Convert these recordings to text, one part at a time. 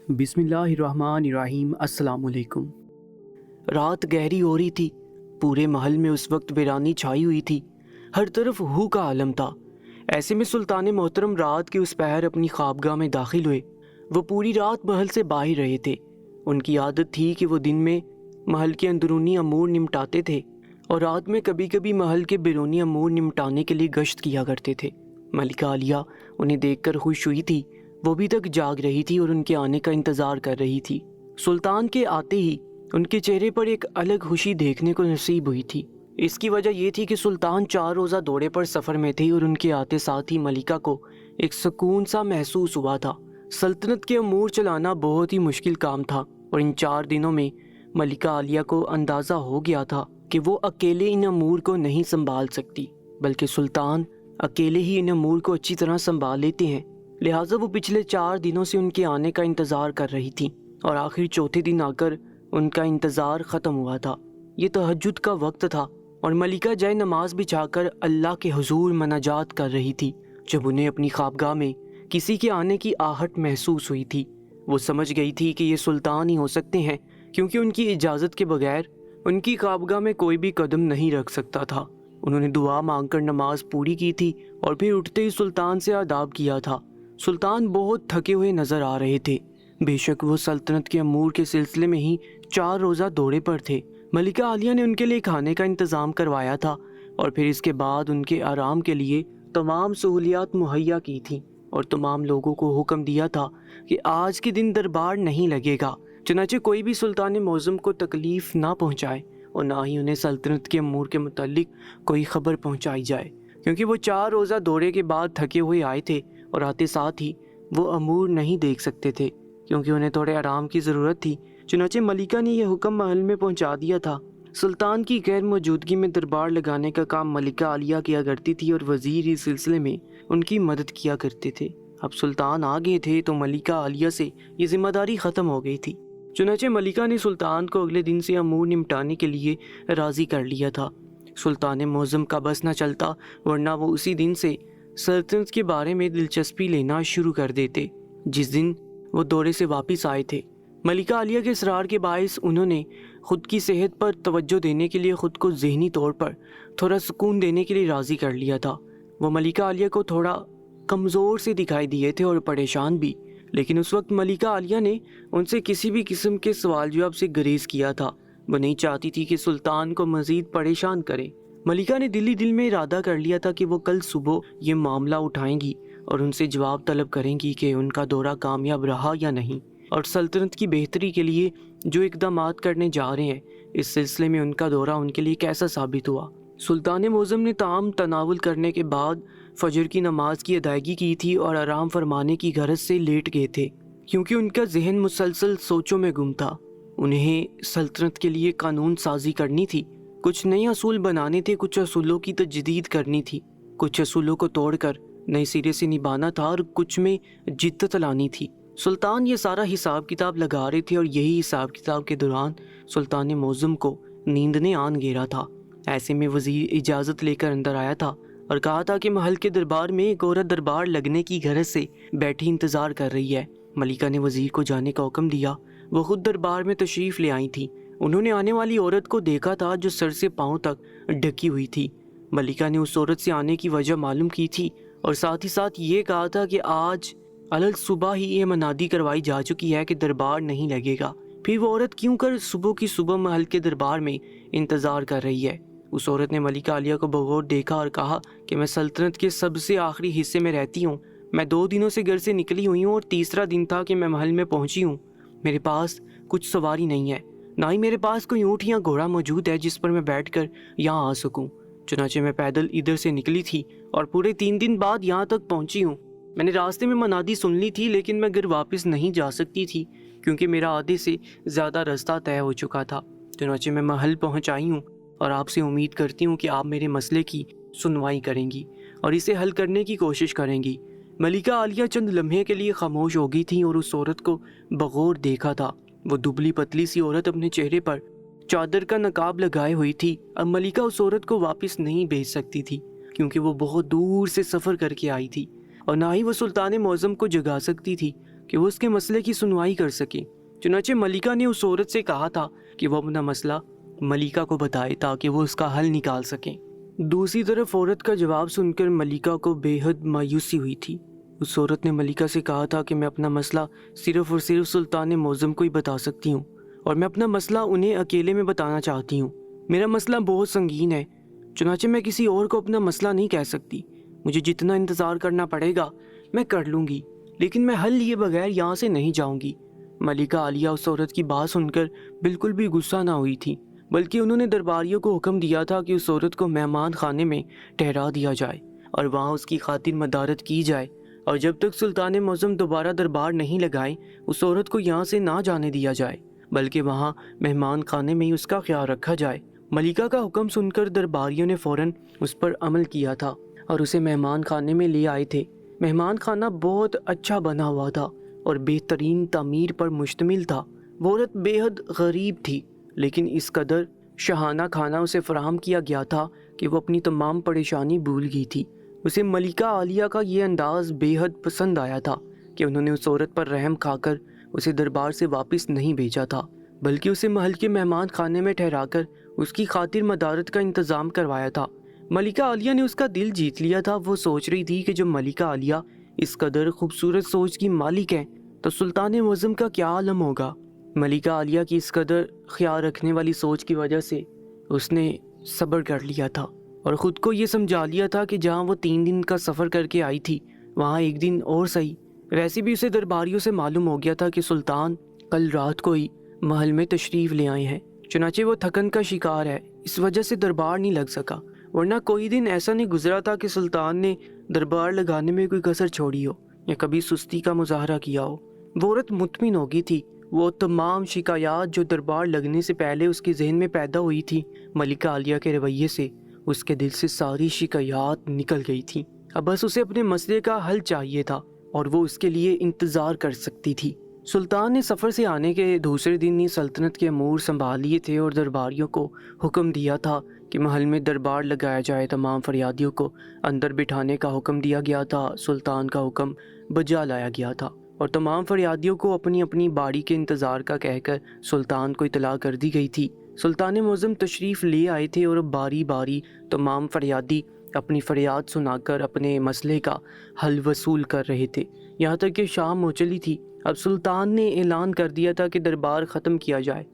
بسم اللہ الرحمن الرحیم۔ السلام علیکم۔ رات گہری ہو رہی تھی، پورے محل میں اس وقت ویرانی چھائی ہوئی تھی، ہر طرف ہو کا عالم تھا۔ ایسے میں سلطان محترم رات کے اس پہر اپنی خوابگاہ میں داخل ہوئے۔ وہ پوری رات محل سے باہر رہے تھے۔ ان کی عادت تھی کہ وہ دن میں محل کے اندرونی امور نمٹاتے تھے اور رات میں کبھی کبھی محل کے بیرونی امور نمٹانے کے لیے گشت کیا کرتے تھے۔ ملکہ عالیہ انہیں دیکھ کر خوش ہوئی تھی۔ وہ ابھی تک جاگ رہی تھی اور ان کے آنے کا انتظار کر رہی تھی۔ سلطان کے آتے ہی ان کے چہرے پر ایک الگ خوشی دیکھنے کو نصیب ہوئی تھی۔ اس کی وجہ یہ تھی کہ سلطان 4 روزہ دورے پر سفر میں تھے اور ان کے آتے ساتھ ہی ملکہ کو ایک سکون سا محسوس ہوا تھا۔ سلطنت کے امور چلانا بہت ہی مشکل کام تھا اور ان 4 دنوں میں ملکہ عالیہ کو اندازہ ہو گیا تھا کہ وہ اکیلے ان امور کو نہیں سنبھال سکتی، بلکہ سلطان اکیلے ہی ان امور کو اچھی طرح سنبھال لیتے ہیں۔ لہٰذا وہ پچھلے 4 دنوں سے ان کے آنے کا انتظار کر رہی تھی اور آخر چوتھے دن آ کر ان کا انتظار ختم ہوا تھا۔ یہ تہجد کا وقت تھا اور ملکہ جائے نماز بچھا کر اللہ کے حضور مناجات کر رہی تھی جب انہیں اپنی خوابگاہ میں کسی کے آنے کی آہٹ محسوس ہوئی تھی۔ وہ سمجھ گئی تھی کہ یہ سلطان ہی ہو سکتے ہیں، کیونکہ ان کی اجازت کے بغیر ان کی خوابگاہ میں کوئی بھی قدم نہیں رکھ سکتا تھا۔ انہوں نے دعا مانگ کر نماز پوری کی تھی اور پھر اٹھتے ہی سلطان سے آداب کیا تھا۔ سلطان بہت تھکے ہوئے نظر آ رہے تھے۔ بے شک وہ سلطنت کے امور کے سلسلے میں ہی 4 روزہ دورے پر تھے۔ ملکہ عالیہ نے ان کے لیے کھانے کا انتظام کروایا تھا اور پھر اس کے بعد ان کے آرام کے لیے تمام سہولیات مہیا کی تھیں اور تمام لوگوں کو حکم دیا تھا کہ آج کے دن دربار نہیں لگے گا، چنانچہ کوئی بھی سلطان معظم کو تکلیف نہ پہنچائے اور نہ ہی انہیں سلطنت کے امور کے متعلق کوئی خبر پہنچائی جائے، کیونکہ وہ 4 روزہ دورے کے بعد تھکے ہوئے آئے تھے اور آتے ساتھ ہی وہ امور نہیں دیکھ سکتے تھے کیونکہ انہیں تھوڑے آرام کی ضرورت تھی۔ چنانچہ ملکہ نے یہ حکم محل میں پہنچا دیا تھا۔ سلطان کی غیر موجودگی میں دربار لگانے کا کام ملکہ عالیہ کیا کرتی تھی اور وزیر اس سلسلے میں ان کی مدد کیا کرتے تھے۔ اب سلطان آ گئے تھے تو ملکہ عالیہ سے یہ ذمہ داری ختم ہو گئی تھی۔ چنانچہ ملکہ نے سلطان کو اگلے دن سے امور نمٹانے کے لیے راضی کر لیا تھا۔ سلطان معظم کا بس نہ چلتا، ورنہ وہ اسی دن سے سلطنت کے بارے میں دلچسپی لینا شروع کر دیتے جس دن وہ دورے سے واپس آئے تھے۔ ملکہ عالیہ کے اصرار کے باعث انہوں نے خود کی صحت پر توجہ دینے کے لیے خود کو ذہنی طور پر تھوڑا سکون دینے کے لیے راضی کر لیا تھا۔ وہ ملکہ عالیہ کو تھوڑا کمزور سے دکھائی دیے تھے اور پریشان بھی، لیکن اس وقت ملکہ عالیہ نے ان سے کسی بھی قسم کے سوال جواب سے گریز کیا تھا۔ وہ نہیں چاہتی تھی کہ سلطان کو مزید پریشان کرے۔ ملکہ نے دل میں ارادہ کر لیا تھا کہ وہ کل صبح یہ معاملہ اٹھائیں گی اور ان سے جواب طلب کریں گی کہ ان کا دورہ کامیاب رہا یا نہیں، اور سلطنت کی بہتری کے لیے جو اقدامات کرنے جا رہے ہیں اس سلسلے میں ان کا دورہ ان کے لیے کیسا ثابت ہوا۔ سلطان معظم نے طعام تناول کرنے کے بعد فجر کی نماز کی ادائیگی کی تھی اور آرام فرمانے کی غرض سے لیٹ گئے تھے، کیونکہ ان کا ذہن مسلسل سوچوں میں گم تھا۔ انہیں سلطنت کے لیے قانون سازی کرنی تھی، کچھ نئے اصول بنانے تھے، کچھ اصولوں کی تجدید کرنی تھی، کچھ اصولوں کو توڑ کر نئے سرے سے نبھانا تھا اور کچھ میں جدت لانی تھی۔ سلطان یہ سارا حساب کتاب لگا رہے تھے اور یہی حساب کتاب کے دوران سلطان معظم کو نیند نے آن گھیرا تھا۔ ایسے میں وزیر اجازت لے کر اندر آیا تھا اور کہا تھا کہ محل کے دربار میں ایک عورت دربار لگنے کی غرض سے بیٹھی انتظار کر رہی ہے۔ ملکہ نے وزیر کو جانے کا حکم دیا۔ وہ خود دربار میں تشریف لے آئی تھی۔ انہوں نے آنے والی عورت کو دیکھا تھا جو سر سے پاؤں تک ڈھکی ہوئی تھی۔ ملکہ نے اس عورت سے آنے کی وجہ معلوم کی تھی اور ساتھ ہی ساتھ یہ کہا تھا کہ آج الگ صبح ہی یہ منادی کروائی جا چکی ہے کہ دربار نہیں لگے گا، پھر وہ عورت کیوں کر صبح کی صبح محل کے دربار میں انتظار کر رہی ہے۔ اس عورت نے ملکہ عالیہ کو بغور دیکھا اور کہا کہ میں سلطنت کے سب سے آخری حصے میں رہتی ہوں، میں 2 دنوں سے گھر سے نکلی ہوئی ہوں اور تیسرا دن تھا کہ میں محل میں پہنچی ہوں۔ میرے پاس کچھ سواری نہیں ہے، نہ ہی میرے پاس کوئی اونٹ یا گھوڑا موجود ہے جس پر میں بیٹھ کر یہاں آ سکوں، چنانچہ میں پیدل ادھر سے نکلی تھی اور پورے 3 دن بعد یہاں تک پہنچی ہوں۔ میں نے راستے میں منادی سن لی تھی، لیکن میں گھر واپس نہیں جا سکتی تھی کیونکہ میرا آدھے سے زیادہ راستہ طے ہو چکا تھا، چنانچہ میں محل پہنچ آئی ہوں اور آپ سے امید کرتی ہوں کہ آپ میرے مسئلے کی سنوائی کریں گی اور اسے حل کرنے کی کوشش کریں گی۔ ملکہ عالیہ چند لمحے کے لیے خاموش ہو گئی تھی اور اس عورت کو بغور دیکھا تھا۔ وہ دبلی پتلی سی عورت اپنے چہرے پر چادر کا نقاب لگائے ہوئی تھی۔ اب ملکہ اس عورت کو واپس نہیں بھیج سکتی تھی کیونکہ وہ بہت دور سے سفر کر کے آئی تھی، اور نہ ہی وہ سلطان معظم کو جگا سکتی تھی کہ وہ اس کے مسئلے کی سنوائی کر سکے۔ چنانچہ ملکہ نے اس عورت سے کہا تھا کہ وہ اپنا مسئلہ ملکہ کو بتائے تاکہ وہ اس کا حل نکال سکیں۔ دوسری طرف عورت کا جواب سن کر ملکہ کو بے حد مایوسی ہوئی تھی۔ اس عورت نے ملکہ سے کہا تھا کہ میں اپنا مسئلہ صرف اور صرف سلطان معظم کو ہی بتا سکتی ہوں، اور میں اپنا مسئلہ انہیں اکیلے میں بتانا چاہتی ہوں۔ میرا مسئلہ بہت سنگین ہے، چنانچہ میں کسی اور کو اپنا مسئلہ نہیں کہہ سکتی۔ مجھے جتنا انتظار کرنا پڑے گا میں کر لوں گی، لیکن میں حل لیے بغیر یہاں سے نہیں جاؤں گی۔ ملکہ عالیہ اس عورت کی بات سن کر بالکل بھی غصہ نہ ہوئی تھی، بلکہ انہوں نے درباریوں کو حکم دیا تھا کہ اس عورت کو مہمان خانے میں ٹھہرا دیا جائے اور وہاں اس کی خاطر مدارت کی جائے، اور جب تک سلطان معظم دوبارہ دربار نہیں لگائیں اس عورت کو یہاں سے نہ جانے دیا جائے، بلکہ وہاں مہمان خانے میں ہی اس کا خیال رکھا جائے۔ ملکہ کا حکم سن کر درباریوں نے فوراً اس پر عمل کیا تھا اور اسے مہمان خانے میں لے آئے تھے۔ مہمان خانہ بہت اچھا بنا ہوا تھا اور بہترین تعمیر پر مشتمل تھا۔ وہ عورت بے حد غریب تھی، لیکن اس قدر شاہانہ کھانا اسے فراہم کیا گیا تھا کہ وہ اپنی تمام پریشانی بھول گئی تھی۔ اسے ملکہ عالیہ کا یہ انداز بے حد پسند آیا تھا کہ انہوں نے اس عورت پر رحم کھا کر اسے دربار سے واپس نہیں بھیجا تھا، بلکہ اسے محل کے مہمان خانے میں ٹھہرا کر اس کی خاطر مدارت کا انتظام کروایا تھا۔ ملکہ عالیہ نے اس کا دل جیت لیا تھا۔ وہ سوچ رہی تھی کہ جو ملکہ عالیہ اس قدر خوبصورت سوچ کی مالک ہے تو سلطان معظم کا کیا عالم ہوگا۔ ملکہ عالیہ کی اس قدر خیال رکھنے والی سوچ کی وجہ سے اس نے صبر کر لیا تھا اور خود کو یہ سمجھا لیا تھا کہ جہاں وہ 3 دن کا سفر کر کے آئی تھی وہاں 1 دن اور صحیح۔ ویسے بھی اسے درباریوں سے معلوم ہو گیا تھا کہ سلطان کل رات کو ہی محل میں تشریف لے آئے ہیں، چنانچہ وہ تھکن کا شکار ہے، اس وجہ سے دربار نہیں لگ سکا، ورنہ کوئی دن ایسا نہیں گزرا تھا کہ سلطان نے دربار لگانے میں کوئی کسر چھوڑی ہو یا کبھی سستی کا مظاہرہ کیا ہو۔ وہ عورت مطمئن ہو گئی تھی۔ وہ تمام شکایات جو دربار لگنے سے پہلے اس کے ذہن میں پیدا ہوئی تھی ملکہ عالیہ کے رویے سے، اس کے دل سے ساری شکایات نکل گئی تھیں۔ اب بس اسے اپنے مسئلے کا حل چاہیے تھا اور وہ اس کے لیے انتظار کر سکتی تھی۔ سلطان نے سفر سے آنے کے دوسرے دن ہی سلطنت کے امور سنبھال لیے تھے اور درباریوں کو حکم دیا تھا کہ محل میں دربار لگایا جائے۔ تمام فریادیوں کو اندر بٹھانے کا حکم دیا گیا تھا۔ سلطان کا حکم بجا لایا گیا تھا اور تمام فریادیوں کو اپنی اپنی باری کے انتظار کا کہہ کر سلطان کو اطلاع کر دی گئی تھی۔ سلطان معظم تشریف لے آئے تھے اور باری باری تمام فریادی اپنی فریاد سنا کر اپنے مسئلے کا حل وصول کر رہے تھے، یہاں تک کہ شام ہو چلی تھی۔ اب سلطان نے اعلان کر دیا تھا کہ دربار ختم کیا جائے۔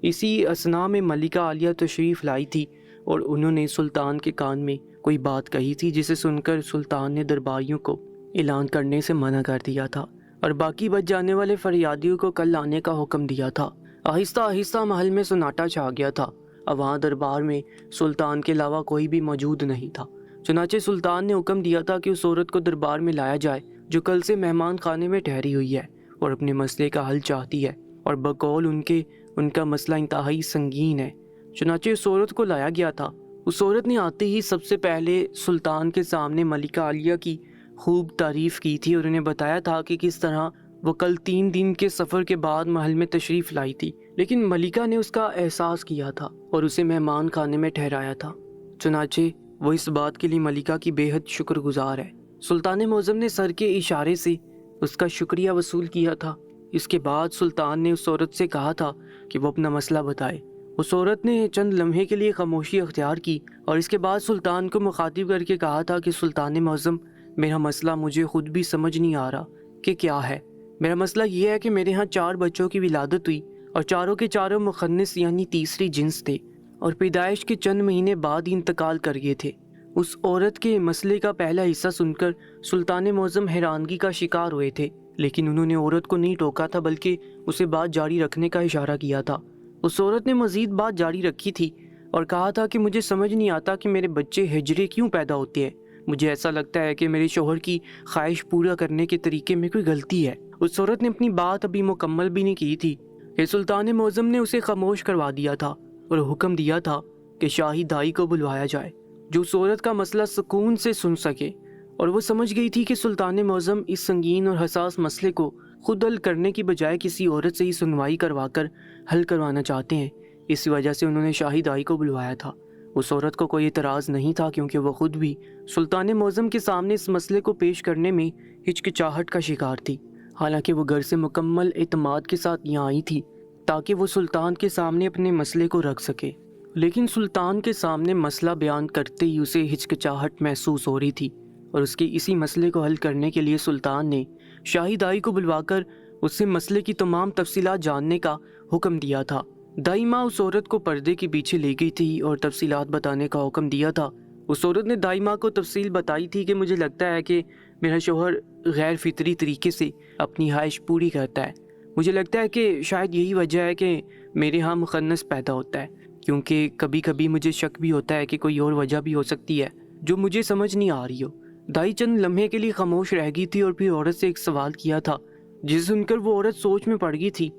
اسی اثناء میں ملکہ عالیہ تشریف لائی تھی اور انہوں نے سلطان کے کان میں کوئی بات کہی تھی، جسے سن کر سلطان نے درباریوں کو اعلان کرنے سے منع کر دیا تھا اور باقی بچ جانے والے فریادیوں کو کل لانے کا حکم دیا تھا۔ آہستہ آہستہ محل میں سناٹا چھا گیا تھا۔ اب وہاں دربار میں سلطان کے علاوہ کوئی بھی موجود نہیں تھا، چنانچہ سلطان نے حکم دیا تھا کہ اس عورت کو دربار میں لایا جائے جو کل سے مہمان خانے میں ٹھہری ہوئی ہے اور اپنے مسئلے کا حل چاہتی ہے، اور بقول ان کا مسئلہ انتہائی سنگین ہے۔ چنانچہ اس عورت کو لایا گیا تھا۔ اس عورت نے آتے ہی سب سے پہلے سلطان کے سامنے ملکہ عالیہ کی خوب تعریف کی تھی اور انہیں بتایا تھا کہ کس طرح وہ کل 3 دن کے سفر کے بعد محل میں تشریف لائی تھی، لیکن ملکہ نے اس کا احساس کیا تھا اور اسے مہمان خانے میں ٹھہرایا تھا۔ چنانچہ وہ اس بات کے لیے ملکہ کی بے حد شکر گزار ہے۔ سلطان معظم نے سر کے اشارے سے اس کا شکریہ وصول کیا تھا۔ اس کے بعد سلطان نے اس عورت سے کہا تھا کہ وہ اپنا مسئلہ بتائے۔ اس عورت نے چند لمحے کے لیے خاموشی اختیار کی اور اس کے بعد سلطان کو مخاطب کر کے کہا تھا کہ سلطان معظم، میرا مسئلہ مجھے خود بھی سمجھ نہیں آ رہا کہ کیا ہے۔ میرا مسئلہ یہ ہے کہ میرے ہاں 4 بچوں کی ولادت ہوئی اور چاروں کے چاروں مخنث یعنی تیسری جنس تھے اور پیدائش کے چند مہینے بعد ہی انتقال کر گئے تھے۔ اس عورت کے مسئلے کا پہلا حصہ سن کر سلطان معظم حیرانگی کا شکار ہوئے تھے، لیکن انہوں نے عورت کو نہیں ٹوکا تھا بلکہ اسے بات جاری رکھنے کا اشارہ کیا تھا۔ اس عورت نے مزید بات جاری رکھی تھی اور کہا تھا کہ مجھے سمجھ نہیں آتا کہ میرے بچے ہجرے کیوں پیدا ہوتے ہیں۔ مجھے ایسا لگتا ہے کہ میرے شوہر کی خواہش پورا کرنے کے طریقے میں کوئی غلطی ہے۔ اس عورت نے اپنی بات ابھی مکمل بھی نہیں کی تھی کہ سلطان معظم نے اسے خاموش کروا دیا تھا اور حکم دیا تھا کہ شاہی دائی کو بلوایا جائے جو اس عورت کا مسئلہ سکون سے سن سکے، اور وہ سمجھ گئی تھی کہ سلطان معظم اس سنگین اور حساس مسئلے کو خود حل کرنے کی بجائے کسی عورت سے ہی سنوائی کروا کر حل کروانا چاہتے ہیں۔ اس وجہ سے انہوں نے شاہی دائی کو بلوایا تھا۔ اس عورت کو کوئی اعتراض نہیں تھا کیونکہ وہ خود بھی سلطان معظم کے سامنے اس مسئلے کو پیش کرنے میں ہچکچاہٹ کا شکار تھی۔ حالانکہ وہ گھر سے مکمل اعتماد کے ساتھ یہاں آئی تھی تاکہ وہ سلطان کے سامنے اپنے مسئلے کو رکھ سکے، لیکن سلطان کے سامنے مسئلہ بیان کرتے ہی اسے ہچکچاہٹ محسوس ہو رہی تھی، اور اس کے اسی مسئلے کو حل کرنے کے لیے سلطان نے شاہی دائی کو بلوا کر اس سے مسئلے کی تمام تفصیلات جاننے کا حکم دیا تھا۔ دائی ماں اس عورت کو پردے کے پیچھے لے گئی تھی اور تفصیلات بتانے کا حکم دیا تھا۔ اس عورت نے دائی ماں کو تفصیل بتائی تھی کہ مجھے لگتا ہے کہ میرا شوہر غیر فطری طریقے سے اپنی خواہش پوری کرتا ہے۔ مجھے لگتا ہے کہ شاید یہی وجہ ہے کہ میرے ہاں مخنث پیدا ہوتا ہے، کیونکہ کبھی کبھی مجھے شک بھی ہوتا ہے کہ کوئی اور وجہ بھی ہو سکتی ہے جو مجھے سمجھ نہیں آ رہی ہو۔ دائی چند لمحے کے لیے خاموش رہ گئی تھی اور پھر عورت سے ایک سوال کیا تھا جسے سن کر وہ عورت سوچ میں پڑ گئی تھی۔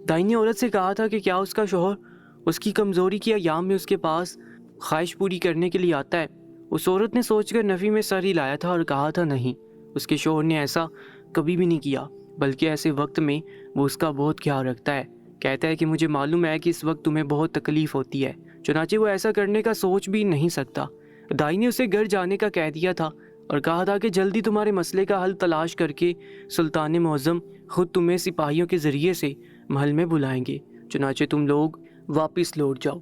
دائی نے عورت سے کہا تھا کہ کیا اس کا شوہر اس کی کمزوری کی ایام میں اس کے پاس خواہش پوری کرنے کے لیے آتا ہے؟ اس عورت نے سوچ کر نفی میں سر ہلایا تھا اور کہا تھا نہیں، اس کے شوہر نے ایسا کبھی بھی نہیں کیا، بلکہ ایسے وقت میں وہ اس کا بہت خیال رکھتا ہے۔ کہتا ہے کہ مجھے معلوم ہے کہ اس وقت تمہیں بہت تکلیف ہوتی ہے، چنانچہ وہ ایسا کرنے کا سوچ بھی نہیں سکتا۔ دائی نے اسے گھر جانے کا کہہ دیا تھا اور کہا تھا کہ جلدی تمہارے مسئلے کا حل تلاش کر کے سلطان معظم خود تمہیں سپاہیوں کے ذریعے سے محل میں بلائیں گے، چنانچہ تم لوگ واپس لوٹ جاؤ،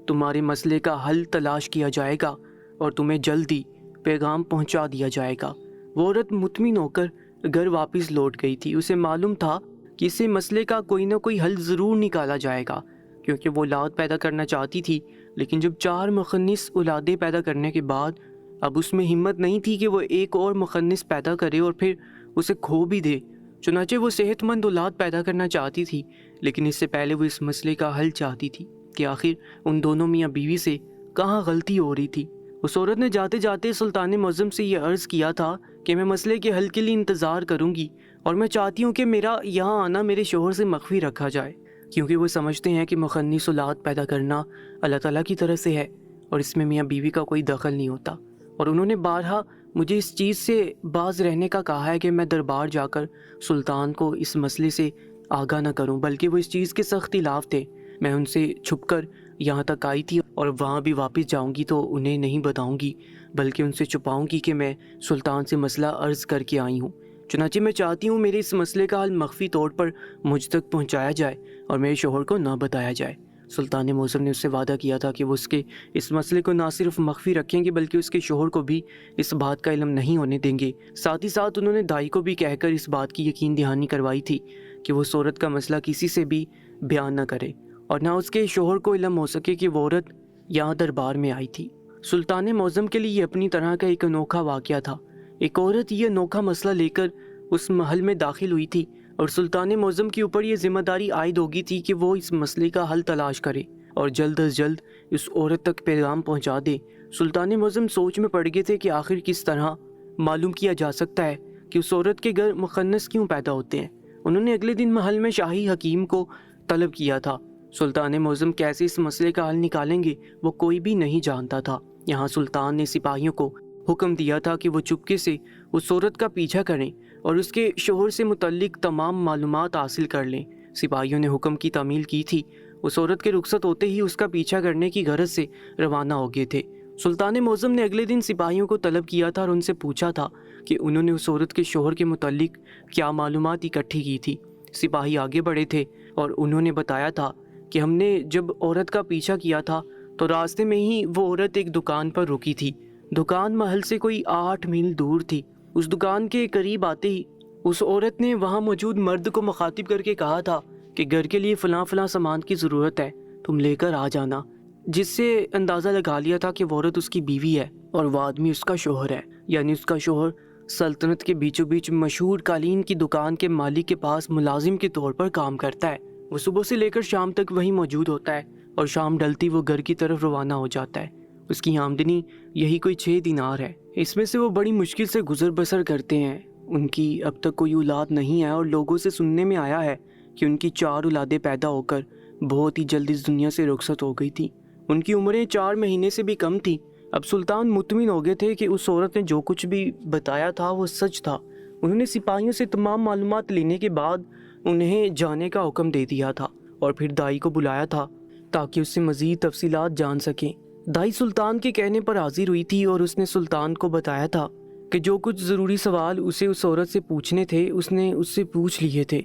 تمہارے مسئلے کا حل تلاش کیا جائے گا اور تمہیں جلدی پیغام پہنچا دیا جائے گا۔ وہ عورت مطمئن ہو کر گھر واپس لوٹ گئی تھی۔ اسے معلوم تھا کہ اسے مسئلے کا کوئی نہ کوئی حل ضرور نکالا جائے گا، کیونکہ وہ اولاد پیدا کرنا چاہتی تھی، لیکن جب 4 مخنث اولادیں پیدا کرنے کے بعد اب اس میں ہمت نہیں تھی کہ وہ ایک اور مخنث پیدا کرے اور پھر اسے کھو بھی دے۔ چنانچہ وہ صحت مند اولاد پیدا کرنا چاہتی تھی، لیکن اس سے پہلے وہ اس مسئلے کا حل چاہتی تھی کہ آخر ان دونوں میاں بیوی سے کہاں غلطی ہو رہی تھی۔ اس عورت نے جاتے جاتے سلطان معظم سے یہ عرض کیا تھا کہ میں مسئلے کے حل کے لیے انتظار کروں گی، اور میں چاہتی ہوں کہ میرا یہاں آنا میرے شوہر سے مخفی رکھا جائے، کیونکہ وہ سمجھتے ہیں کہ مخنث اولاد پیدا کرنا اللہ تعالیٰ کی طرف سے ہے اور اس میں میاں بیوی کا کوئی دخل نہیں ہوتا، اور انہوں نے بارہا مجھے اس چیز سے باز رہنے کا کہا ہے کہ میں دربار جا کر سلطان کو اس مسئلے سے آگاہ نہ کروں، بلکہ وہ اس چیز کے سخت خلاف تھے۔ میں ان سے چھپ کر یہاں تک آئی تھی اور وہاں بھی واپس جاؤں گی تو انہیں نہیں بتاؤں گی، بلکہ ان سے چھپاؤں گی کہ میں سلطان سے مسئلہ عرض کر کے آئی ہوں۔ چنانچہ میں چاہتی ہوں میرے اس مسئلے کا حل مخفی طور پر مجھ تک پہنچایا جائے اور میرے شوہر کو نہ بتایا جائے۔ سلطان معظم نے اس سے وعدہ کیا تھا کہ وہ اس کے اس مسئلے کو نہ صرف مخفی رکھیں گے بلکہ اس کے شوہر کو بھی اس بات کا علم نہیں ہونے دیں گے۔ ساتھ ہی ساتھ انہوں نے دائی کو بھی کہہ کر اس بات کی یقین دہانی کروائی تھی کہ وہ اس عورت کا مسئلہ کسی سے بھی بیان نہ کرے اور نہ اس کے شوہر کو علم ہو سکے کہ وہ عورت یہاں دربار میں آئی تھی۔ سلطان معظم کے لیے یہ اپنی طرح کا ایک انوکھا واقعہ تھا۔ ایک عورت یہ انوکھا مسئلہ لے کر اس محل میں داخل ہوئی تھی اور سلطان معظم کے اوپر یہ ذمہ داری عائد ہوگی تھی کہ وہ اس مسئلے کا حل تلاش کرے اور جلد از جلد اس عورت تک پیغام پہنچا دے۔ سلطان معظم سوچ میں پڑ گئے تھے کہ آخر کس طرح معلوم کیا جا سکتا ہے کہ اس عورت کے گھر مخنث کیوں پیدا ہوتے ہیں۔ انہوں نے اگلے دن محل میں شاہی حکیم کو طلب کیا تھا۔ سلطان معظم کیسے اس مسئلے کا حل نکالیں گے وہ کوئی بھی نہیں جانتا تھا۔ یہاں سلطان نے سپاہیوں کو حکم دیا تھا کہ وہ چپکے سے اس عورت کا پیچھا کریں اور اس کے شوہر سے متعلق تمام معلومات حاصل کر لیں۔ سپاہیوں نے حکم کی تعمیل کی تھی۔ اس عورت کے رخصت ہوتے ہی اس کا پیچھا کرنے کی غرض سے روانہ ہو گئے تھے۔ سلطان معظم نے اگلے دن سپاہیوں کو طلب کیا تھا اور ان سے پوچھا تھا کہ انہوں نے اس عورت کے شوہر کے متعلق کیا معلومات اکٹھی کی تھی۔ سپاہی آگے بڑھے تھے اور انہوں نے بتایا تھا کہ ہم نے جب عورت کا پیچھا کیا تھا تو راستے میں ہی وہ عورت ایک دکان پر رکی تھی۔ دکان محل سے کوئی 8 میل دور تھی۔ اس دکان کے قریب آتے ہی اس عورت نے وہاں موجود مرد کو مخاطب کر کے کہا تھا کہ گھر کے لیے فلاں فلاں سامان کی ضرورت ہے، تم لے کر آ جانا، جس سے اندازہ لگا لیا تھا کہ وہ عورت اس کی بیوی ہے اور وہ آدمی اس کا شوہر ہے، یعنی اس کا شوہر سلطنت کے بیچوں بیچ مشہور قالین کی دکان کے مالک کے پاس ملازم کے طور پر کام کرتا ہے۔ وہ صبح سے لے کر شام تک وہیں موجود ہوتا ہے اور شام ڈلتی وہ گھر کی طرف روانہ ہو جاتا ہے۔ اس کی آمدنی یہی کوئی 6 دینار ہے، اس میں سے وہ بڑی مشکل سے گزر بسر کرتے ہیں۔ ان کی اب تک کوئی اولاد نہیں ہے اور لوگوں سے سننے میں آیا ہے کہ ان کی 4 اولادیں پیدا ہو کر بہت ہی جلد اس دنیا سے رخصت ہو گئی تھی۔ ان کی عمریں 4 مہینے سے بھی کم تھی۔ اب سلطان مطمئن ہو گئے تھے کہ اس عورت نے جو کچھ بھی بتایا تھا وہ سچ تھا۔ انہوں نے سپاہیوں سے تمام معلومات لینے کے بعد انہیں جانے کا حکم دے دیا تھا اور پھر دائی کو بلایا تھا تاکہ اس سے مزید تفصیلات جان سکیں۔ دائی سلطان کے کہنے پر حاضر ہوئی تھی اور اس نے سلطان کو بتایا تھا کہ جو کچھ ضروری سوال اسے اس عورت سے پوچھنے تھے اس نے اس سے پوچھ لیے تھے،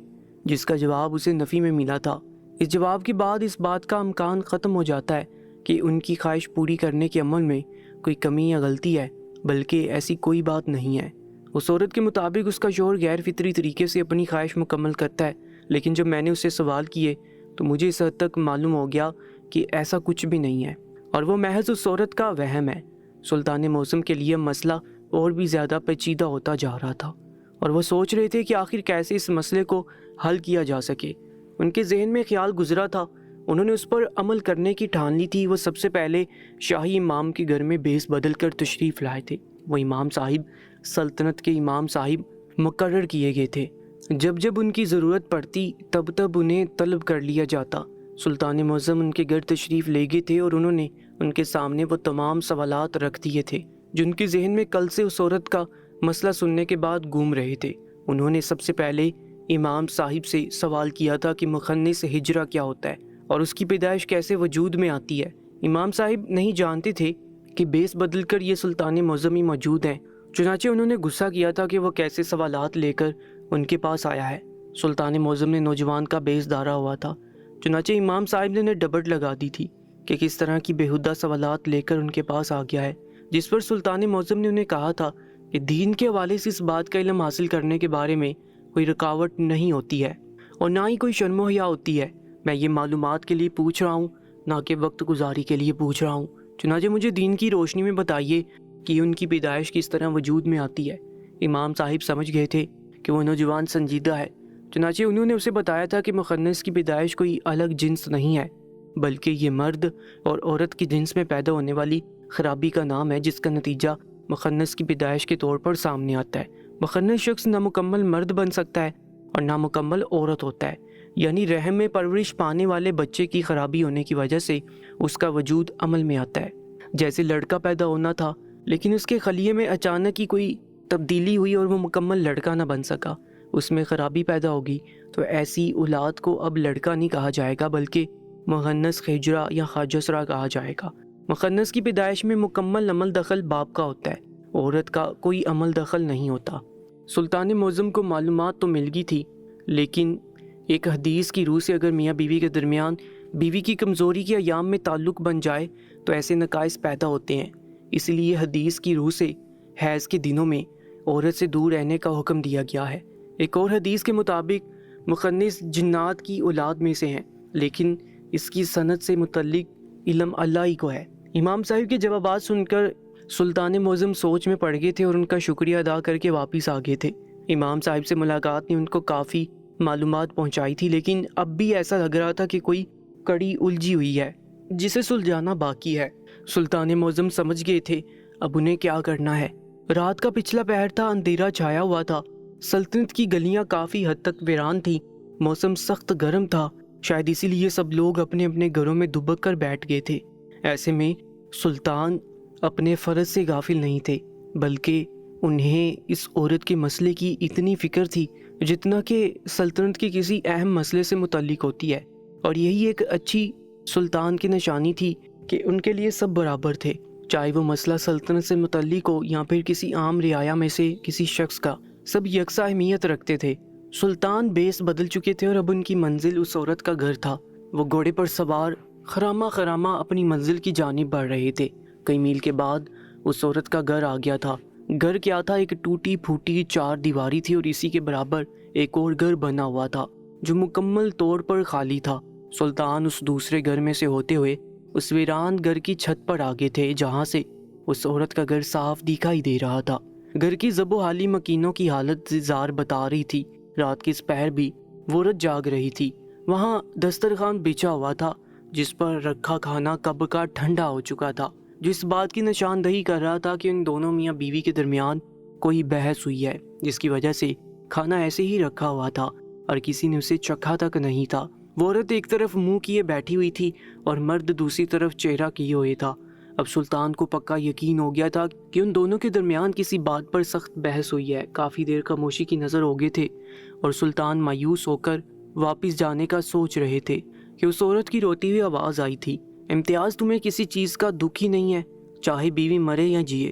جس کا جواب اسے نفی میں ملا تھا۔ اس جواب کے بعد اس بات کا امکان ختم ہو جاتا ہے کہ ان کی خواہش پوری کرنے کے عمل میں کوئی کمی یا غلطی ہے، بلکہ ایسی کوئی بات نہیں ہے۔ اس عورت کے مطابق اس کا شوہر غیر فطری طریقے سے اپنی خواہش مکمل کرتا ہے، لیکن جب میں نے اس سے سوال کیے تو مجھے اس حد تک معلوم ہو گیا کہ ایسا کچھ بھی نہیں ہے اور وہ محض اس عورت کا وہم ہے۔ سلطان موسم کے لیے مسئلہ اور بھی زیادہ پیچیدہ ہوتا جا رہا تھا اور وہ سوچ رہے تھے کہ آخر کیسے اس مسئلے کو حل کیا جا سکے۔ ان کے ذہن میں خیال گزرا تھا، انہوں نے اس پر عمل کرنے کی ٹھان لی تھی۔ وہ سب سے پہلے شاہی امام کے گھر میں بیس بدل کر تشریف لائے تھے۔ وہ امام صاحب سلطنت کے امام صاحب مقرر کیے گئے تھے، جب جب ان کی ضرورت پڑتی تب تب انہیں طلب کر لیا جاتا۔ سلطان معظم ان کے گھر تشریف لے گئے تھے اور انہوں نے ان کے سامنے وہ تمام سوالات رکھ دیے تھے جو ان کے ذہن میں کل سے اس عورت کا مسئلہ سننے کے بعد گھوم رہے تھے۔ انہوں نے سب سے پہلے امام صاحب سے سوال کیا تھا کہ مخنث ہجرہ کیا ہوتا ہے اور اس کی پیدائش کیسے وجود میں آتی ہے۔ امام صاحب نہیں جانتے تھے کہ بیس بدل کر یہ سلطان معظم ہی موجود ہیں، چنانچہ انہوں نے غصہ کیا تھا کہ وہ کیسے سوالات لے کر ان کے پاس آیا ہے۔ سلطان معظم نے نوجوان کا بیس دھارا ہوا تھا، چنانچہ امام صاحب نے انہیں ڈبٹ لگا دی تھی کہ کس طرح کی بےہودہ سوالات لے کر ان کے پاس آ گیا ہے، جس پر سلطان معظم نے انہیں کہا تھا کہ دین کے حوالے سے اس بات کا علم حاصل کرنے کے بارے میں کوئی رکاوٹ نہیں ہوتی ہے اور نہ ہی کوئی شرم و حیا ہوتی ہے۔ میں یہ معلومات کے لیے پوچھ رہا ہوں، نہ کہ وقت گزاری کے لیے پوچھ رہا ہوں۔ چنانچہ مجھے دین کی روشنی میں بتائیے کہ ان کی پیدائش کس طرح وجود میں آتی ہے۔ امام صاحب سمجھ گئے تھے کہ وہ نوجوان سنجیدہ ہے، چنانچہ انہوں نے اسے بتایا تھا کہ مخنث کی پیدائش کوئی الگ جنس نہیں ہے، بلکہ یہ مرد اور عورت کی جنس میں پیدا ہونے والی خرابی کا نام ہے، جس کا نتیجہ مخنث کی پیدائش کے طور پر سامنے آتا ہے۔ مخنث شخص نامکمل مرد بن سکتا ہے اور نامکمل عورت ہوتا ہے، یعنی رحم میں پرورش پانے والے بچے کی خرابی ہونے کی وجہ سے اس کا وجود عمل میں آتا ہے۔ جیسے لڑکا پیدا ہونا تھا لیکن اس کے خلیے میں اچانک ہی کوئی تبدیلی ہوئی اور وہ مکمل لڑکا نہ بن سکا، اس میں خرابی پیدا ہوگی، تو ایسی اولاد کو اب لڑکا نہیں کہا جائے گا بلکہ مخنث خجرہ یا خاجسرہ کہا جائے گا۔ مخنث کی پیدائش میں مکمل عمل دخل باپ کا ہوتا ہے، عورت کا کوئی عمل دخل نہیں ہوتا۔ سلطان معظم کو معلومات تو مل گئی تھی، لیکن ایک حدیث کی روح سے اگر میاں بیوی کے درمیان بیوی کی کمزوری کے ایام میں تعلق بن جائے تو ایسے نقائص پیدا ہوتے ہیں۔ اس لیے حدیث کی روح سے حیض کے دنوں میں عورت سے دور رہنے کا حکم دیا گیا ہے۔ ایک اور حدیث کے مطابق مخنث جنات کی اولاد میں سے ہیں، لیکن اس کی سند سے متعلق علم اللہ ہی کو ہے۔ امام صاحب کے جوابات سن کر سلطان معظم سوچ میں پڑ گئے تھے اور ان کا شکریہ ادا کر کے واپس آ گئے تھے۔ امام صاحب سے ملاقات نے ان کو کافی معلومات پہنچائی تھی، لیکن اب بھی ایسا لگ رہا تھا کہ کوئی کڑی الجھی ہوئی ہے جسے سلجھانا باقی ہے۔ سلطان معظم سمجھ گئے تھے اب انہیں کیا کرنا ہے۔ رات کا پچھلا پہر تھا، اندھیرا چھایا ہوا تھا، سلطنت کی گلیاں کافی حد تک ویران تھیں، موسم سخت گرم تھا، شاید اسی لیے سب لوگ اپنے اپنے گھروں میں دبک کر بیٹھ گئے تھے۔ ایسے میں سلطان اپنے فرض سے غافل نہیں تھے، بلکہ انہیں اس عورت کے مسئلے کی اتنی فکر تھی جتنا کہ سلطنت کے کسی اہم مسئلے سے متعلق ہوتی ہے، اور یہی ایک اچھی سلطان کی نشانی تھی کہ ان کے لیے سب برابر تھے، چاہے وہ مسئلہ سلطنت سے متعلق ہو یا پھر کسی عام رعایا میں سے کسی شخص کا، سب یکساں اہمیت رکھتے تھے۔ سلطان بیس بدل چکے تھے اور اب ان کی منزل اس عورت کا گھر تھا۔ وہ گھوڑے پر سوار خرامہ خرامہ اپنی منزل کی جانب بڑھ رہے تھے۔ کئی میل کے بعد اس عورت کا گھر آ گیا تھا۔ گھر کیا تھا؟ ایک ٹوٹی پھوٹی چار دیواری تھی اور اسی کے برابر ایک اور گھر بنا ہوا تھا جو مکمل طور پر خالی تھا۔ سلطان اس دوسرے گھر میں سے ہوتے ہوئے اس ویران گھر کی چھت پر آگے تھے جہاں سے اس عورت کا گھر صاف دکھائی دے رہا تھا۔ گھر کی زب و حالی مکینوں کی حالت زار بتا رہی تھی۔ رات کے اس پہر بھی وہ عورت جاگ رہی تھی۔ وہاں دسترخوان بچھا ہوا تھا جس پر رکھا کھانا کب کا ٹھنڈا ہو چکا تھا، جو اس بات کی نشاندہی کر رہا تھا کہ ان دونوں میاں بیوی کے درمیان کوئی بحث ہوئی ہے، جس کی وجہ سے کھانا ایسے ہی رکھا ہوا تھا اور کسی نے اسے چکھا تک نہیں تھا۔ وہ عورت ایک طرف منہ کیے بیٹھی ہوئی تھی اور مرد دوسری طرف چہرہ کیے ہوئے تھا۔ اب سلطان کو پکا یقین ہو گیا تھا کہ ان دونوں کے درمیان کسی بات پر سخت بحث ہوئی ہے۔ کافی دیر خاموشی کی نظر ہو گئے تھے اور سلطان مایوس ہو کر واپس جانے کا سوچ رہے تھے کہ اس عورت کی روتی ہوئی آواز آئی تھی، امتیاز تمہیں کسی چیز کا دکھ ہی نہیں ہے، چاہے بیوی مرے یا جیے،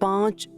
5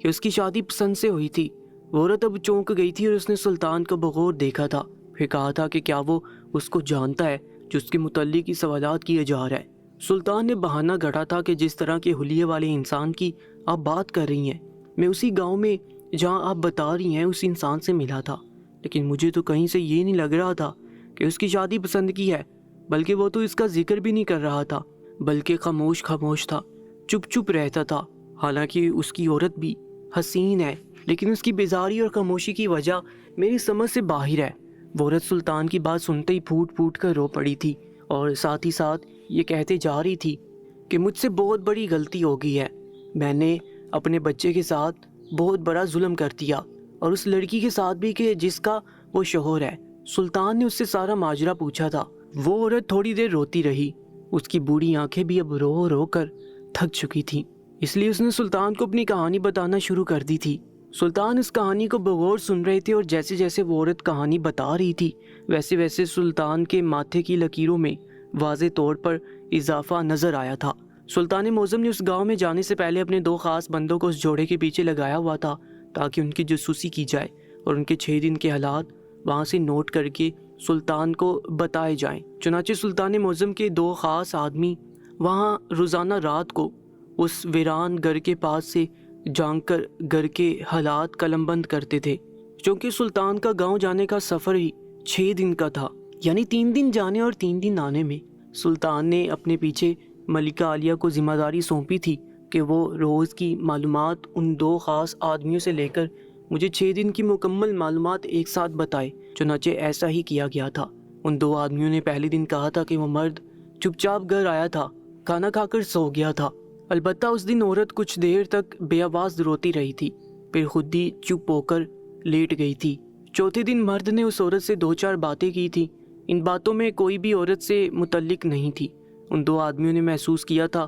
کہ اس کی شادی پسند سے ہوئی تھی۔ وہ عورت اب چونک گئی تھی اور اس نے سلطان کو بغور دیکھا تھا، پھر کہا تھا کہ کیا وہ اس کو جانتا ہے جو اس کے متعلق ہی سوالات کیے جا رہا ہے۔ سلطان نے بہانہ گھڑا تھا کہ جس طرح کے حلیے والے انسان کی آپ بات کر رہی ہیں، میں اسی گاؤں میں جہاں آپ بتا رہی ہیں اس انسان سے ملا تھا، لیکن مجھے تو کہیں سے یہ نہیں لگ رہا تھا کہ اس کی شادی پسند کی ہے، بلکہ وہ تو اس کا ذکر بھی نہیں کر رہا تھا، بلکہ خاموش تھا، چپ چپ رہتا تھا۔ حالانکہ اس کی عورت بھی حسین ہے، لیکن اس کی بیزاری اور خاموشی کی وجہ میری سمجھ سے باہر ہے۔ وہ عورت سلطان کی بات سنتے ہی پھوٹ پھوٹ کر رو پڑی تھی اور ساتھ ہی ساتھ یہ کہتے جا رہی تھی کہ مجھ سے بہت بڑی غلطی ہو گئی ہے، میں نے اپنے بچے کے ساتھ بہت بڑا ظلم کر دیا، اور اس لڑکی کے ساتھ بھی کہ جس کا وہ شوہر ہے۔ سلطان نے اس سے سارا ماجرا پوچھا تھا۔ وہ عورت تھوڑی دیر روتی رہی، اس کی بوڑھی آنکھیں بھی اب رو رو کر تھک چکی تھیں، اس لیے اس نے سلطان کو اپنی کہانی بتانا شروع کر دی تھی۔ سلطان اس کہانی کو بغور سن رہے تھے، اور جیسے جیسے وہ عورت کہانی بتا رہی تھی ویسے ویسے سلطان کے ماتھے کی لکیروں میں واضح طور پر اضافہ نظر آیا تھا۔ سلطان معظم نے اس گاؤں میں جانے سے پہلے اپنے 2 خاص بندوں کو اس جوڑے کے پیچھے لگایا ہوا تھا تاکہ ان کی جاسوسی کی جائے اور ان کے 6 دن کے حالات وہاں سے نوٹ کر کے سلطان کو بتائے جائیں۔ چنانچہ سلطان معظم کے 2 خاص آدمی وہاں روزانہ رات کو اس ویران گھر کے پاس سے جان کر گھر کے حالات قلم بند کرتے تھے۔ چونکہ سلطان کا گاؤں جانے کا سفر ہی 6 دن کا تھا، یعنی 3 دن جانے اور 3 دن آنے میں، سلطان نے اپنے پیچھے ملکہ عالیہ کو ذمہ داری سونپی تھی کہ وہ روز کی معلومات ان 2 خاص آدمیوں سے لے کر مجھے 6 دن کی مکمل معلومات ایک ساتھ بتائے۔ چنانچہ ایسا ہی کیا گیا تھا۔ ان 2 آدمیوں نے پہلے دن کہا تھا کہ وہ مرد چپ چاپ گھر آیا تھا، کھانا کھا کر سو گیا تھا۔ البتہ اس دن عورت کچھ دیر تک بے آواز روتی رہی تھی، پھر خود ہی چپ ہو کر لیٹ گئی تھی۔ چوتھے دن مرد نے اس عورت سے 2-4 باتیں کی تھی، ان باتوں میں کوئی بھی عورت سے متعلق نہیں تھی۔ ان 2 آدمیوں نے محسوس کیا تھا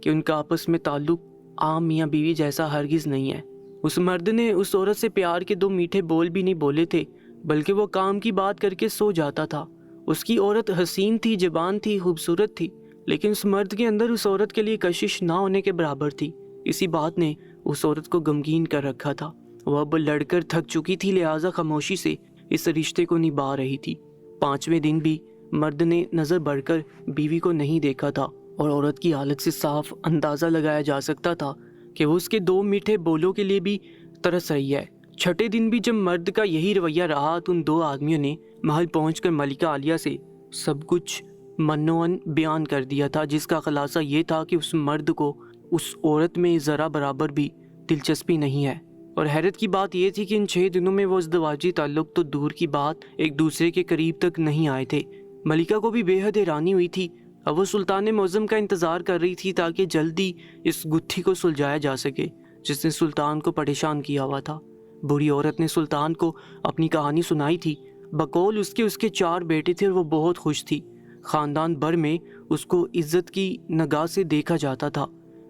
کہ ان کا آپس میں تعلق عام میاں بیوی جیسا ہرگز نہیں ہے۔ اس مرد نے اس عورت سے پیار کے 2 میٹھے بول بھی نہیں بولے تھے، بلکہ وہ کام کی بات کر کے سو جاتا تھا۔ اس کی عورت حسین تھی، جوان تھی، خوبصورت تھی، لیکن اس مرد کے اندر اس عورت کے لیے کشش نہ ہونے کے برابر تھی۔ اسی بات نے اس عورت کو غمگین کر رکھا تھا۔ وہ اب لڑ کر تھک چکی تھی، لہٰذا خاموشی سے اس رشتے کو نبھا رہی تھی۔ 5ویں دن بھی مرد نے نظر بڑھ کر بیوی کو نہیں دیکھا تھا، اور عورت کی حالت سے صاف اندازہ لگایا جا سکتا تھا کہ وہ اس کے 2 میٹھے بولوں کے لیے بھی ترس رہی ہے۔ 6 دن بھی جب مرد کا یہی رویہ رہا تو ان 2 آدمیوں نے محل پہنچ کر ملکہ عالیہ سے سب کچھ منوعن بیان کر دیا تھا، جس کا خلاصہ یہ تھا کہ اس مرد کو اس عورت میں ذرا برابر بھی دلچسپی نہیں ہے۔ اور حیرت کی بات یہ تھی کہ ان 6 دنوں میں وہ ازدواجی تعلق تو دور کی بات ایک دوسرے کے قریب تک نہیں آئے تھے۔ ملکہ کو بھی بے حد حیرانی ہوئی تھی۔ اب وہ سلطان معظم کا انتظار کر رہی تھی تاکہ جلدی اس گتھی کو سلجھایا جا سکے جس نے سلطان کو پریشان کیا ہوا تھا۔ بوڑھی عورت نے سلطان کو اپنی کہانی سنائی تھی۔ بقول اس کے 4 بیٹے تھے اور وہ بہت خوش تھی۔ خاندان بھر میں اس کو عزت کی نگاہ سے دیکھا جاتا تھا۔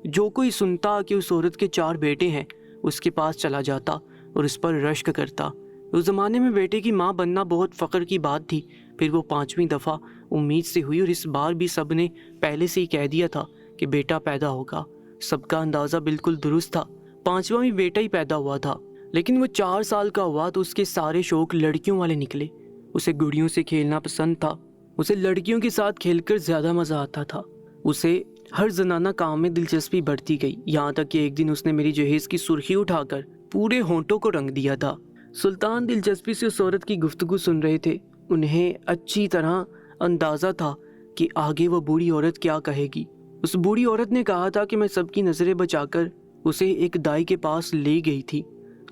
جو کوئی سنتا کہ اس عورت کے 4 بیٹے ہیں اس کے پاس چلا جاتا اور اس پر رشک کرتا۔ اس زمانے میں بیٹے کی ماں بننا بہت فخر کی بات تھی۔ پھر وہ 5ویں دفعہ امید سے ہوئی، اور اس بار بھی سب نے پہلے سے ہی کہہ دیا تھا کہ بیٹا پیدا ہوگا۔ سب کا اندازہ بالکل درست تھا، 5واں بھی بیٹا ہی پیدا ہوا تھا۔ لیکن وہ 4 سال کا ہوا تو اس کے سارے شوق لڑکیوں والے نکلے۔ اسے گڑیوں سے کھیلنا پسند تھا، اسے لڑکیوں کے ساتھ کھیل کر زیادہ مزہ آتا تھا۔ اسے ہر زنانہ کام میں دلچسپی بڑھتی گئی، یہاں تک کہ ایک دن اس نے میری جہیز کی سرخی اٹھا کر پورے ہونٹوں کو رنگ دیا تھا۔ سلطان دلچسپی سے اس عورت کی گفتگو سن رہے تھے۔ انہیں اچھی طرح اندازہ تھا کہ آگے وہ بوڑھی عورت کیا کہے گی۔ اس بوڑھی عورت نے کہا تھا کہ میں سب کی نظریں بچا کر اسے ایک دائی کے پاس لے گئی تھی،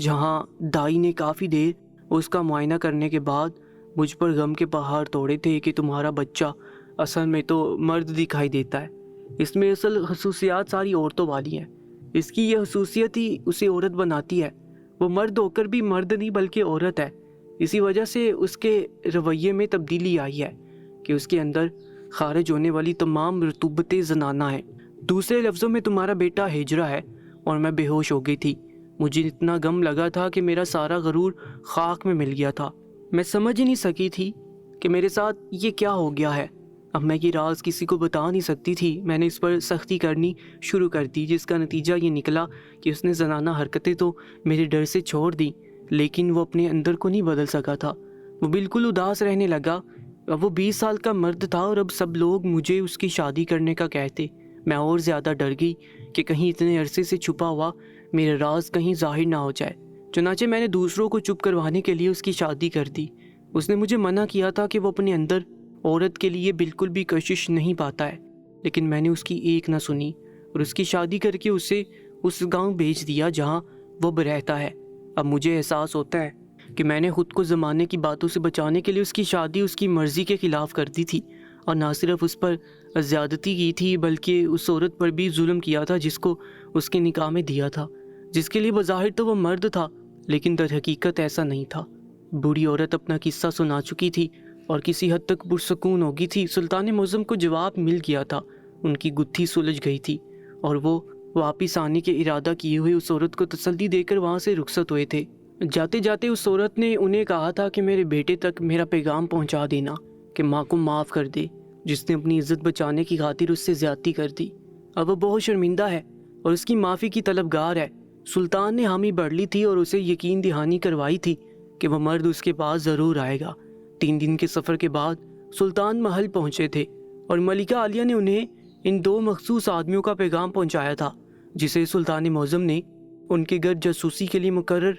جہاں دائی نے کافی دیر اس کا معائنہ کرنے کے بعد مجھ پر غم کے پہاڑ توڑے تھے کہ تمہارا بچہ اصل میں تو مرد دکھائی دیتا ہے، اس میں اصل خصوصیات ساری عورتوں والی ہیں، اس کی یہ خصوصیت ہی اسے عورت بناتی ہے، وہ مرد ہو کر بھی مرد نہیں بلکہ عورت ہے۔ اسی وجہ سے اس کے رویے میں تبدیلی آئی ہے کہ اس کے اندر خارج ہونے والی تمام رطوبتیں زنانہ ہیں۔ دوسرے لفظوں میں تمہارا بیٹا ہجرا ہے۔ اور میں بے ہوش ہو گئی تھی، مجھے اتنا غم لگا تھا کہ میرا سارا غرور خاک میں مل گیا تھا۔ میں سمجھ ہی نہیں سکی تھی کہ میرے ساتھ یہ کیا ہو گیا ہے۔ اب میں یہ راز کسی کو بتا نہیں سکتی تھی۔ میں نے اس پر سختی کرنی شروع کر دی، جس کا نتیجہ یہ نکلا کہ اس نے زنانہ حرکتیں تو میرے ڈر سے چھوڑ دی، لیکن وہ اپنے اندر کو نہیں بدل سکا تھا۔ وہ بالکل اداس رہنے لگا۔ اب وہ 20 سال کا مرد تھا اور اب سب لوگ مجھے اس کی شادی کرنے کا کہتے۔ میں اور زیادہ ڈر گئی کہ کہیں اتنے عرصے سے چھپا ہوا میرا راز کہیں ظاہر نہ ہو جائے۔ چنانچہ میں نے دوسروں کو چپ کروانے کے لیے اس کی شادی کر دی۔ اس نے مجھے منع کیا تھا کہ وہ اپنے اندر عورت کے لیے بالکل بھی کشش نہیں پاتا ہے، لیکن میں نے اس کی ایک نہ سنی اور اس کی شادی کر کے اسے اس گاؤں بھیج دیا جہاں وہ اب رہتا ہے۔ اب مجھے احساس ہوتا ہے کہ میں نے خود کو زمانے کی باتوں سے بچانے کے لیے اس کی شادی اس کی مرضی کے خلاف کر دی تھی، اور نہ صرف اس پر زیادتی کی تھی بلکہ اس عورت پر بھی ظلم کیا تھا جس کو اس کے نکاح میں دیا تھا، جس کے لیے بظاہر تو وہ مرد تھا لیکن در حقیقت ایسا نہیں تھا۔ بوڑھی عورت اپنا قصہ سنا چکی تھی اور کسی حد تک پرسکون ہو گئی تھی۔ سلطان معظم کو جواب مل گیا تھا، ان کی گتھی سلجھ گئی تھی اور وہ واپس آنے کے ارادہ کیے ہوئے اس عورت کو تسلی دے کر وہاں سے رخصت ہوئے تھے۔ جاتے جاتے اس عورت نے انہیں کہا تھا کہ میرے بیٹے تک میرا پیغام پہنچا دینا کہ ماں کو معاف کر دے، جس نے اپنی عزت بچانے کی خاطر اس سے زیادتی کر دی۔ اب وہ بہت شرمندہ ہے اور اس کی معافی کی طلبگار ہے۔ سلطان نے حامی بڑھ لی تھی اور اسے یقین دہانی کروائی تھی کہ وہ مرد اس کے پاس ضرور آئے گا۔ 3 دن کے سفر کے بعد سلطان محل پہنچے تھے اور ملکہ عالیہ نے انہیں ان 2 مخصوص آدمیوں کا پیغام پہنچایا تھا جسے سلطان معظم نے ان کے گھر جاسوسی کے لیے مقرر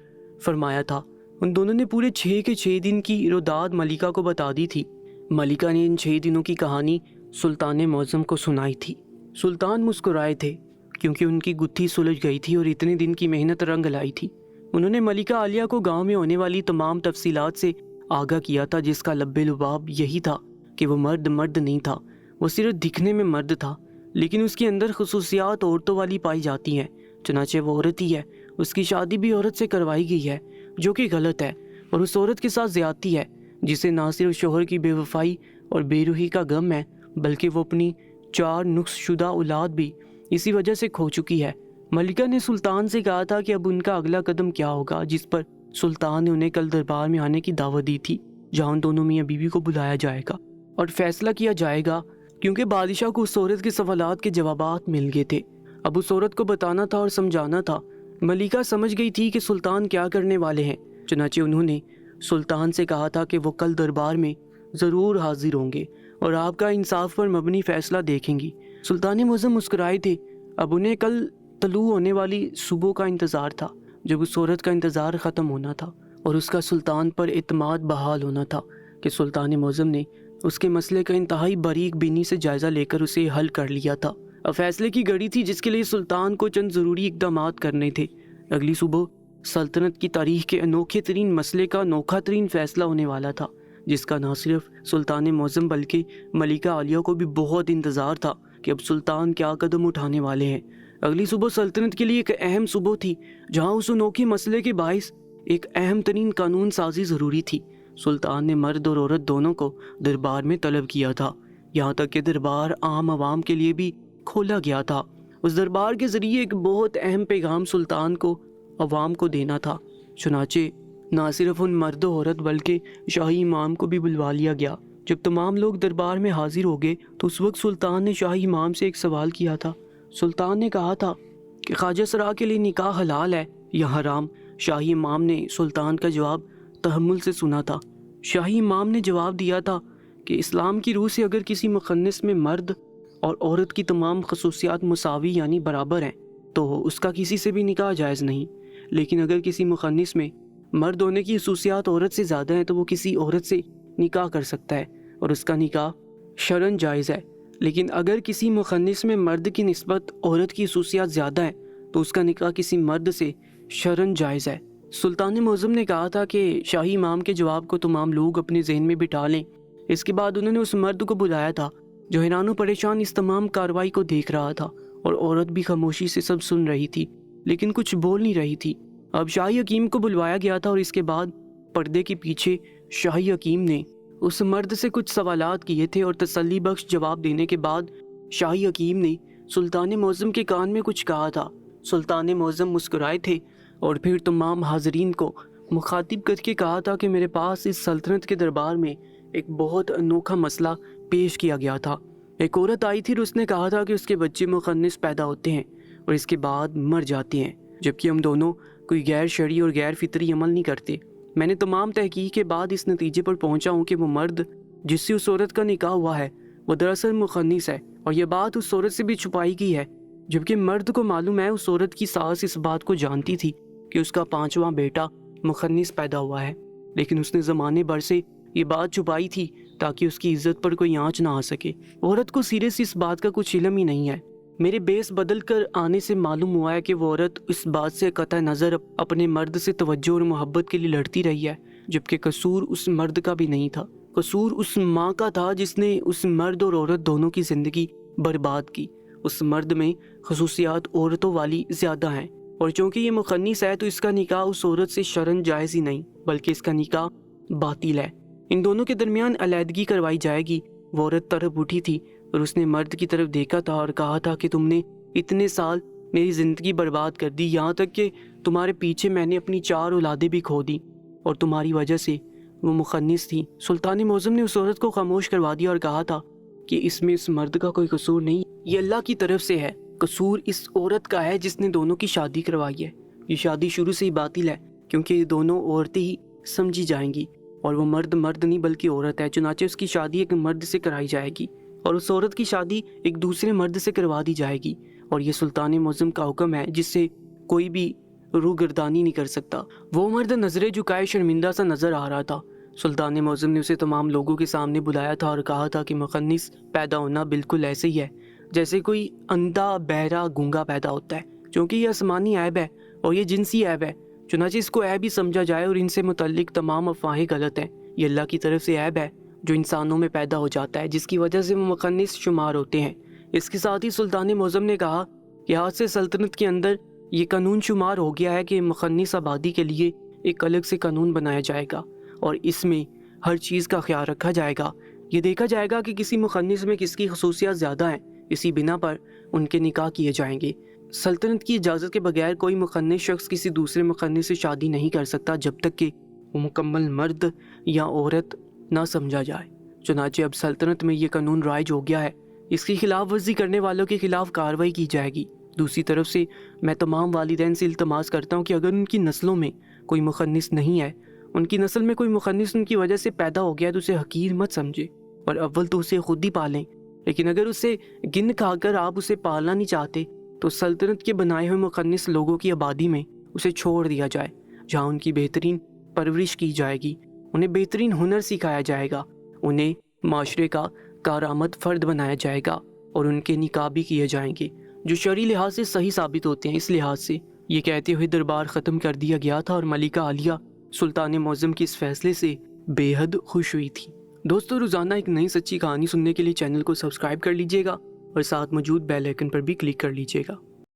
فرمایا تھا۔ ان دونوں نے پورے 6 کے 6 دن کی روداد ملکہ کو بتا دی تھی۔ ملکہ نے ان 6 دنوں کی کہانی سلطان معظم کو سنائی تھی۔ سلطان مسکرائے تھے کیونکہ ان کی گتھی سلجھ گئی تھی اور اتنے دن کی محنت رنگ لائی تھی۔ انہوں نے ملکہ عالیہ کو گاؤں میں ہونے والی تمام تفصیلات سے آگاہ کیا تھا، جس کا لب لباب یہی تھا کہ وہ مرد نہیں تھا، وہ صرف دکھنے میں مرد تھا، لیکن اس کے اندر خصوصیات عورتوں والی پائی جاتی ہیں۔ چنانچہ وہ عورت ہی ہے، اس کی شادی بھی عورت سے کروائی گئی ہے، جو کہ غلط ہے، اور اس عورت کے ساتھ زیادتی ہے جسے نہ صرف شوہر کی بے وفائی اور بے روحی کا غم ہے بلکہ وہ اپنی 4 نقص شدہ اولاد بھی اسی وجہ سے کھو چکی ہے۔ ملکہ نے سلطان سے کہا تھا کہ اب ان کا اگلا قدم کیا ہوگا، جس پر سلطان نے انہیں کل دربار میں آنے کی دعوت دی تھی، جہاں ان دونوں میاں بیوی کو بلایا جائے گا اور فیصلہ کیا جائے گا، کیونکہ بادشاہ کو اس عورت کے سوالات کے جوابات مل گئے تھے۔ اب اس عورت کو بتانا تھا اور سمجھانا تھا۔ ملکہ سمجھ گئی تھی کہ سلطان کیا کرنے والے ہیں، چنانچہ انہوں نے سلطان سے کہا تھا کہ وہ کل دربار میں ضرور حاضر ہوں گے اور آپ کا انصاف پر مبنی فیصلہ دیکھیں گی۔ سلطان معظم مسکرائے تھے۔ اب انہیں کل طلوع ہونے والی صبح کا انتظار تھا، جب اس عورت کا انتظار ختم ہونا تھا اور اس کا سلطان پر اعتماد بحال ہونا تھا کہ سلطان معظم نے اس کے مسئلے کا انتہائی باریک بینی سے جائزہ لے کر اسے حل کر لیا تھا۔ اب فیصلے کی گھڑی تھی جس کے لیے سلطان کو چند ضروری اقدامات کرنے تھے۔ اگلی صبح سلطنت کی تاریخ کے انوکھے ترین مسئلے کا انوکھا ترین فیصلہ ہونے والا تھا، جس کا نہ صرف سلطان معظم بلکہ ملکہ عالیہ کو بھی بہت انتظار تھا کہ اب سلطان کیا قدم اٹھانے والے ہیں۔ اگلی صبح سلطنت کے لیے ایک اہم صبح تھی، جہاں اس انوکھے مسئلے کے باعث ایک اہم ترین قانون سازی ضروری تھی۔ سلطان نے مرد اور عورت دونوں کو دربار میں طلب کیا تھا، یہاں تک کہ دربار عام عوام کے لیے بھی کھولا گیا تھا۔ اس دربار کے ذریعے ایک بہت اہم پیغام سلطان کو عوام کو دینا تھا۔ چنانچہ نہ صرف ان مرد و عورت بلکہ شاہی امام کو بھی بلوا لیا گیا۔ جب تمام لوگ دربار میں حاضر ہو گئے تو اس وقت سلطان نے شاہی امام سے ایک سوال کیا تھا۔ سلطان نے کہا تھا کہ خواجہ سرا کے لیے نکاح حلال ہے یا حرام؟ شاہی امام نے سلطان کا جواب تحمل سے سنا تھا۔ شاہی امام نے جواب دیا تھا کہ اسلام کی روح سے اگر کسی مخنث میں مرد اور عورت کی تمام خصوصیات مساوی یعنی برابر ہیں تو اس کا کسی سے بھی نکاح جائز نہیں، لیکن اگر کسی مخنث میں مرد ہونے کی خصوصیات عورت سے زیادہ ہیں تو وہ کسی عورت سے نکاح کر سکتا ہے اور اس کا نکاح شرعاً جائز ہے، لیکن اگر کسی مخنث میں مرد کی نسبت عورت کی خصوصیات زیادہ ہیں تو اس کا نکاح کسی مرد سے شرعاً جائز ہے۔ سلطان معظم نے کہا تھا کہ شاہی امام کے جواب کو تمام لوگ اپنے ذہن میں بٹھا لیں۔ اس کے بعد انہوں نے اس مرد کو بلایا تھا جو حیران و پریشان اس تمام کارروائی کو دیکھ رہا تھا، اور عورت بھی خاموشی سے سب سن رہی تھی لیکن کچھ بول نہیں رہی تھی۔ اب شاہی حکیم کو بلوایا گیا تھا اور اس کے بعد پردے کے پیچھے شاہی حکیم نے اس مرد سے کچھ سوالات کیے تھے، اور تسلی بخش جواب دینے کے بعد شاہی حکیم نے سلطان معظم کے کان میں کچھ کہا تھا۔ سلطان معظم مسکرائے تھے اور پھر تمام حاضرین کو مخاطب کر کے کہا تھا کہ میرے پاس اس سلطنت کے دربار میں ایک بہت انوکھا مسئلہ پیش کیا گیا تھا۔ ایک عورت آئی تھی اور اس نے کہا تھا کہ اس کے بچے مخنث پیدا ہوتے ہیں اور اس کے بعد مر جاتے ہیں، جبکہ ہم دونوں کوئی غیر شرعی اور غیر فطری عمل نہیں کرتے۔ میں نے تمام تحقیق کے بعد اس نتیجے پر پہنچا ہوں کہ وہ مرد جس سے اس عورت کا نکاح ہوا ہے وہ دراصل مخنث ہے، اور یہ بات اس عورت سے بھی چھپائی گئی ہے، جبکہ مرد کو معلوم ہے اس عورت کی ساس اس بات کو جانتی تھی کہ اس کا 5واں بیٹا مخنث پیدا ہوا ہے، لیکن اس نے زمانے بھر سے یہ بات چھپائی تھی تاکہ اس کی عزت پر کوئی آنچ نہ آ سکے۔ عورت کو سرے سے اس بات کا کچھ علم ہی نہیں ہے۔ میرے بیس بدل کر آنے سے معلوم ہوا ہے کہ وہ عورت اس بات سے قطع نظر اپنے مرد سے توجہ اور محبت کے لیے لڑتی رہی ہے، جبکہ قصور اس مرد کا بھی نہیں تھا، قصور اس ماں کا تھا جس نے اس مرد اور عورت دونوں کی زندگی برباد کی۔ اس مرد میں خصوصیات عورتوں والی زیادہ ہیں، اور چونکہ یہ مخنث ہے تو اس کا نکاح اس عورت سے شرعاً جائز ہی نہیں بلکہ اس کا نکاح باطل ہے۔ ان دونوں کے درمیان علیحدگی کروائی جائے گی۔ وہ عورت تڑپ اٹھی تھی اور اس نے مرد کی طرف دیکھا تھا اور کہا تھا کہ تم نے اتنے سال میری زندگی برباد کر دی، یہاں تک کہ تمہارے پیچھے میں نے اپنی 4 اولادیں بھی کھو دی، اور تمہاری وجہ سے وہ مخنث تھی۔ سلطان معظم نے اس عورت کو خاموش کروا دیا اور کہا تھا کہ اس میں اس مرد کا کوئی قصور نہیں، یہ اللہ کی طرف سے ہے، قصور اس عورت کا ہے جس نے دونوں کی شادی کروائی ہے۔ یہ شادی شروع سے ہی باطل ہے کیونکہ یہ دونوں عورتیں ہی سمجھی جائیں گی، اور وہ مرد نہیں بلکہ عورت ہے، چنانچہ اس کی شادی ایک مرد سے کرائی جائے گی اور اس عورت کی شادی ایک دوسرے مرد سے کروا دی جائے گی، اور یہ سلطان معظم کا حکم ہے جس سے کوئی بھی روگردانی نہیں کر سکتا۔ وہ مرد نظریں جھکائے شرمندہ سا نظر آ رہا تھا۔ سلطان معظم نے اسے تمام لوگوں کے سامنے بلایا تھا اور کہا تھا کہ مخنث پیدا ہونا بالکل ایسے ہی ہے جیسے کوئی اندھا، بہرا، گونگا پیدا ہوتا ہے، چونکہ یہ آسمانی عیب ہے اور یہ جنسی عیب ہے، چنانچہ اس کو عیب ہی سمجھا جائے اور ان سے متعلق تمام افواہیں غلط ہیں۔ یہ اللہ کی طرف سے عیب ہے جو انسانوں میں پیدا ہو جاتا ہے، جس کی وجہ سے وہ مخنث شمار ہوتے ہیں۔ اس کے ساتھ ہی سلطان معظم نے کہا کہ آج سے سلطنت کے اندر یہ قانون شمار ہو گیا ہے کہ مخنث آبادی کے لیے ایک الگ سے قانون بنایا جائے گا، اور اس میں ہر چیز کا خیال رکھا جائے گا۔ یہ دیکھا جائے گا کہ کسی مخنث میں کس کی خصوصیات زیادہ ہیں، اسی بنا پر ان کے نکاح کیے جائیں گے۔ سلطنت کی اجازت کے بغیر کوئی مخنث شخص کسی دوسرے مخنث سے شادی نہیں کر سکتا جب تک کہ وہ مکمل مرد یا عورت نہ سمجھا جائے۔ چنانچہ اب سلطنت میں یہ قانون رائج ہو گیا ہے، اس کی خلاف ورزی کرنے والوں کے خلاف کارروائی کی جائے گی۔ دوسری طرف سے میں تمام والدین سے التماس کرتا ہوں کہ اگر ان کی نسلوں میں کوئی مخنث نہیں ہے، ان کی نسل میں کوئی مخنث ان کی وجہ سے پیدا ہو گیا تو اسے حقیر مت سمجھے، اور اول تو اسے خود ہی پالیں، لیکن اگر اسے گن کھا کر آپ اسے پالنا نہیں چاہتے تو سلطنت کے بنائے ہوئے مخنث لوگوں کی آبادی میں اسے چھوڑ دیا جائے، جہاں ان کی بہترین پرورش کی جائے گی، انہیں بہترین ہنر سکھایا جائے گا، انہیں معاشرے کا کارآمد فرد بنایا جائے گا، اور ان کے نکاح بھی کیے جائیں گے جو شرعی لحاظ سے صحیح ثابت ہوتے ہیں۔ اس لحاظ سے یہ کہتے ہوئے دربار ختم کر دیا گیا تھا، اور ملکہ عالیہ سلطان معظم کے اس فیصلے سے بے حد خوش ہوئی تھی۔ دوستو، روزانہ ایک نئی سچی کہانی سننے کے لیے چینل کو سبسکرائب کر لیجئے گا اور ساتھ موجود بیل آئیکن پر بھی کلک کر لیجئے گا۔